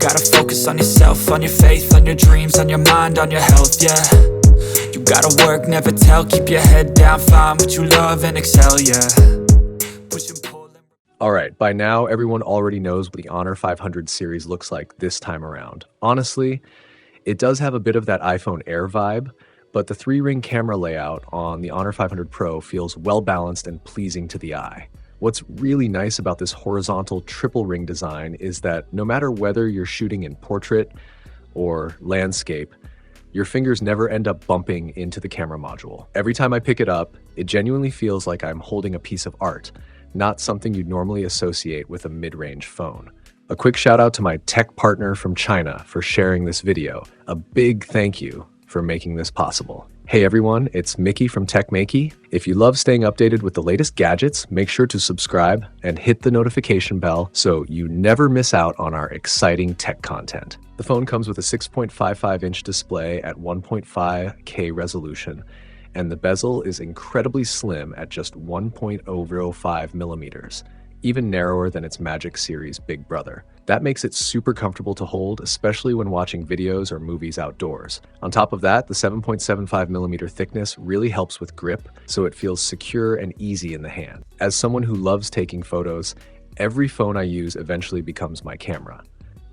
gotta focus on yourself, on your faith, on your dreams, on your mind, on your health, yeah. You gotta work, never tell, keep your head down, find what you love and excel, yeah. Push and pull and... Alright, by now everyone already knows what the Honor 500 series looks like this time around. Honestly, it does have a bit of that iPhone Air vibe, but the 3-ring camera layout on the Honor 500 Pro feels well-balanced and pleasing to the eye. What's really nice about this horizontal triple ring design is that no matter whether you're shooting in portrait or landscape, your fingers never end up bumping into the camera module. Every time I pick it up, it genuinely feels like I'm holding a piece of art, not something you'd normally associate with a mid-range phone. A quick shout out to my tech partner from China for sharing this video. A big thank you for making this possible. Hey everyone, it's Maiky from techmaiky. If you love staying updated with the latest gadgets, make sure to subscribe and hit the notification bell so you never miss out on our exciting tech content. The phone comes with a 6.55-inch display at 1.5K resolution, and the bezel is incredibly slim at just 1.005 millimeters, even narrower than its Magic Series big brother. That makes it super comfortable to hold, especially when watching videos or movies outdoors. On top of that, the 7.75 millimeter thickness really helps with grip, so it feels secure and easy in the hand. As someone who loves taking photos, every phone I use eventually becomes my camera.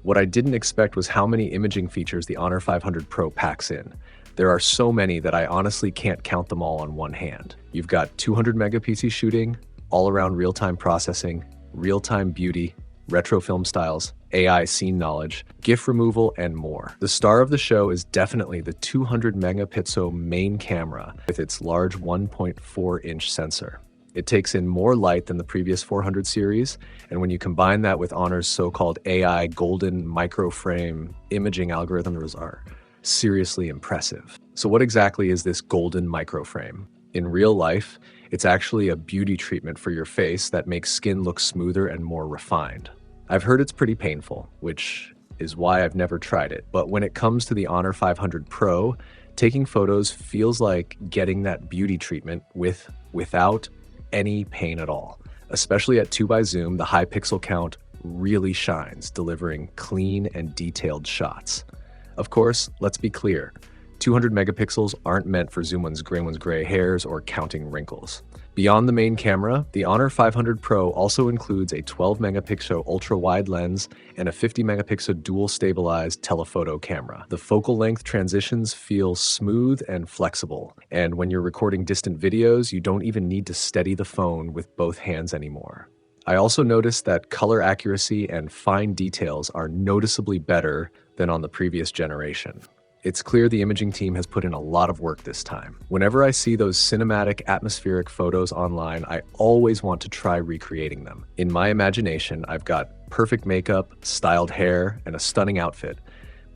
What I didn't expect was how many imaging features the Honor 500 Pro packs in. There are so many that I honestly can't count them all on one hand. You've got 200 megapixel shooting, all-around real-time processing, real-time beauty, retro film styles, AI scene knowledge, GIF removal, and more. The star of the show is definitely the 200 megapixel main camera with its large 1.4-inch sensor. It takes in more light than the previous 400 series, and when you combine that with Honor's so-called AI golden microframe imaging algorithms are seriously impressive. So what exactly is this golden microframe? In real life, it's actually a beauty treatment for your face that makes skin look smoother and more refined. I've heard it's pretty painful, which is why I've never tried it. But when it comes to the Honor 500 Pro, taking photos feels like getting that beauty treatment without any pain at all. Especially at 2x zoom, the high pixel count really shines, delivering clean and detailed shots. Of course, let's be clear, 200 megapixels aren't meant for zoom one's gray hairs or counting wrinkles. Beyond the main camera, the Honor 500 Pro also includes a 12 megapixel ultra-wide lens and a 50 megapixel dual stabilized telephoto camera. The focal length transitions feel smooth and flexible, and when you're recording distant videos, you don't even need to steady the phone with both hands anymore. I also noticed that color accuracy and fine details are noticeably better than on the previous generation. It's clear the imaging team has put in a lot of work this time. Whenever I see those cinematic, atmospheric photos online, I always want to try recreating them. In my imagination, I've got perfect makeup, styled hair, and a stunning outfit.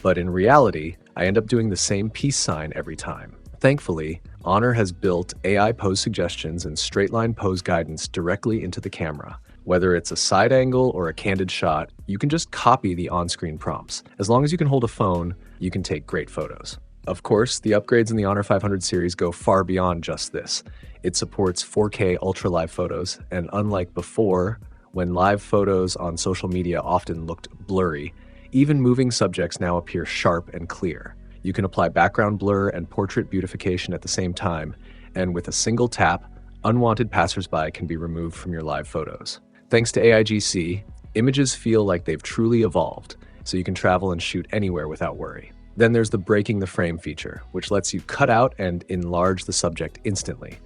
But in reality, I end up doing the same peace sign every time. Thankfully, Honor has built AI pose suggestions and straight-line pose guidance directly into the camera. Whether it's a side angle or a candid shot, you can just copy the on-screen prompts. As long as you can hold a phone, you can take great photos. Of course, the upgrades in the Honor 500 series go far beyond just this. It supports 4K ultra-live photos, and unlike before, when live photos on social media often looked blurry, even moving subjects now appear sharp and clear. You can apply background blur and portrait beautification at the same time, and with a single tap, unwanted passersby can be removed from your live photos. Thanks to AIGC, images feel like they've truly evolved, so you can travel and shoot anywhere without worry. Then there's the breaking the frame feature, which lets you cut out and enlarge the subject instantly.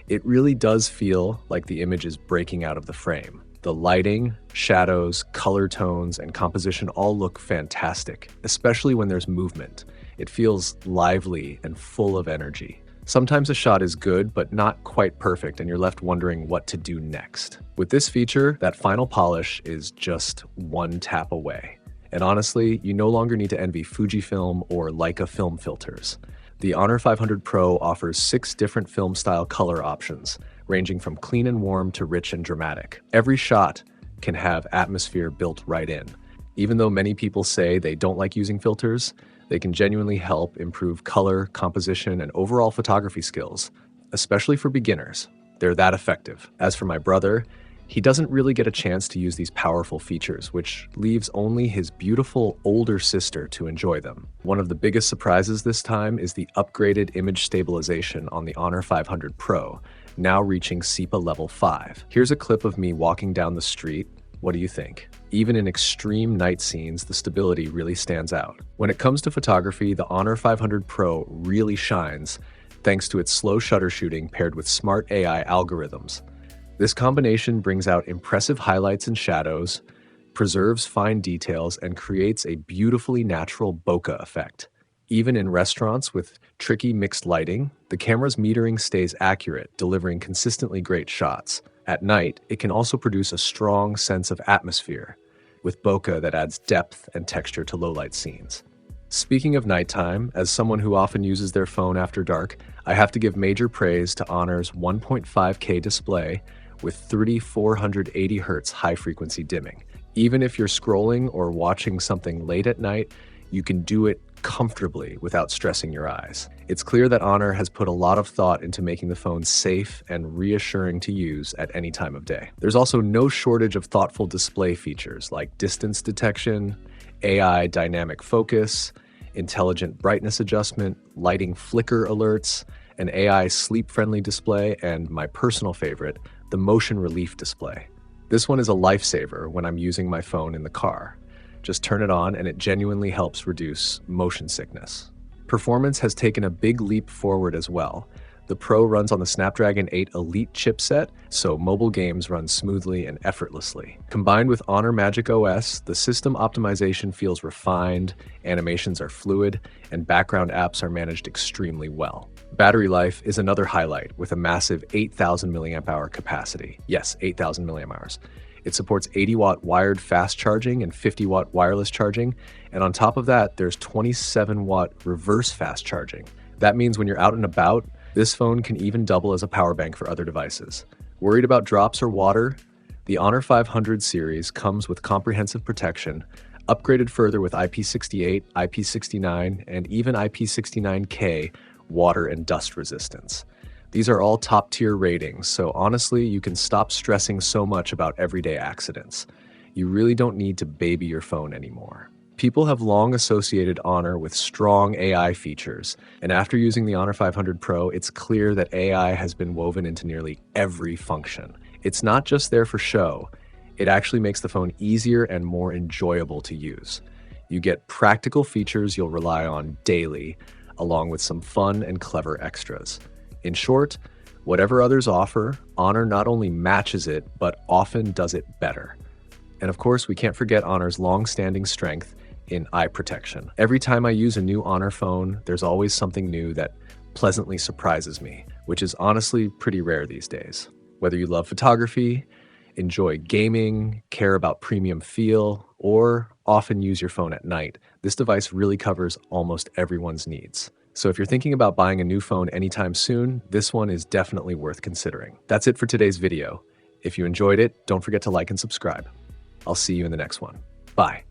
It really does feel like the image is breaking out of the frame. The lighting, shadows, color tones, and composition all look fantastic, especially when there's movement. It feels lively and full of energy. Sometimes a shot is good, but not quite perfect, and you're left wondering what to do next. With this feature, that final polish is just one tap away. And honestly, you no longer need to envy Fujifilm or Leica film filters. The Honor 500 Pro offers 6 different film style color options, ranging from clean and warm to rich and dramatic. Every shot can have atmosphere built right in. Even though many people say they don't like using filters, they can genuinely help improve color, composition, and overall photography skills, especially for beginners. They're that effective. As for my brother, he doesn't really get a chance to use these powerful features, which leaves only his beautiful older sister to enjoy them. One of the biggest surprises this time is the upgraded image stabilization on the Honor 500 Pro, now reaching SEPA level 5. Here's a clip of me walking down the street. What do you think? Even in extreme night scenes, the stability really stands out. When it comes to photography, the Honor 500 Pro really shines thanks to its slow shutter shooting paired with smart AI algorithms. This combination brings out impressive highlights and shadows, preserves fine details, and creates a beautifully natural bokeh effect. Even in restaurants with tricky mixed lighting, the camera's metering stays accurate, delivering consistently great shots. At night, it can also produce a strong sense of atmosphere, with bokeh that adds depth and texture to low-light scenes. Speaking of nighttime, as someone who often uses their phone after dark, I have to give major praise to Honor's 1.5K display with 3480 Hz high-frequency dimming. Even if you're scrolling or watching something late at night, you can do it comfortably without stressing your eyes. It's clear that Honor has put a lot of thought into making the phone safe and reassuring to use at any time of day. There's also no shortage of thoughtful display features like distance detection, AI dynamic focus, intelligent brightness adjustment, lighting flicker alerts, an AI sleep-friendly display, and my personal favorite, the motion relief display. This one is a lifesaver when I'm using my phone in the car. Just turn it on and it genuinely helps reduce motion sickness. Performance has taken a big leap forward as well. The Pro runs on the Snapdragon 8 Elite chipset, so mobile games run smoothly and effortlessly. Combined with Honor Magic OS, the system optimization feels refined, animations are fluid, and background apps are managed extremely well. Battery life is another highlight with a massive 8,000 mAh capacity. Yes, 8,000 mAh. It supports 80-watt wired fast charging and 50-watt wireless charging, and on top of that, there's 27-watt reverse fast charging. That means when you're out and about, this phone can even double as a power bank for other devices. Worried about drops or water? The Honor 500 series comes with comprehensive protection, upgraded further with IP68, IP69, and even IP69K water and dust resistance. These are all top-tier ratings, so honestly, you can stop stressing so much about everyday accidents. You really don't need to baby your phone anymore. People have long associated Honor with strong AI features, and after using the Honor 500 Pro, it's clear that AI has been woven into nearly every function. It's not just there for show, it actually makes the phone easier and more enjoyable to use. You get practical features you'll rely on daily, along with some fun and clever extras. In short, whatever others offer, Honor not only matches it, but often does it better. And of course, we can't forget Honor's long-standing strength in eye protection. Every time I use a new Honor phone, there's always something new that pleasantly surprises me, which is honestly pretty rare these days. Whether you love photography, enjoy gaming, care about premium feel, or often use your phone at night, this device really covers almost everyone's needs. So if you're thinking about buying a new phone anytime soon, this one is definitely worth considering. That's it for today's video. If you enjoyed it, don't forget to like and subscribe. I'll see you in the next one. Bye.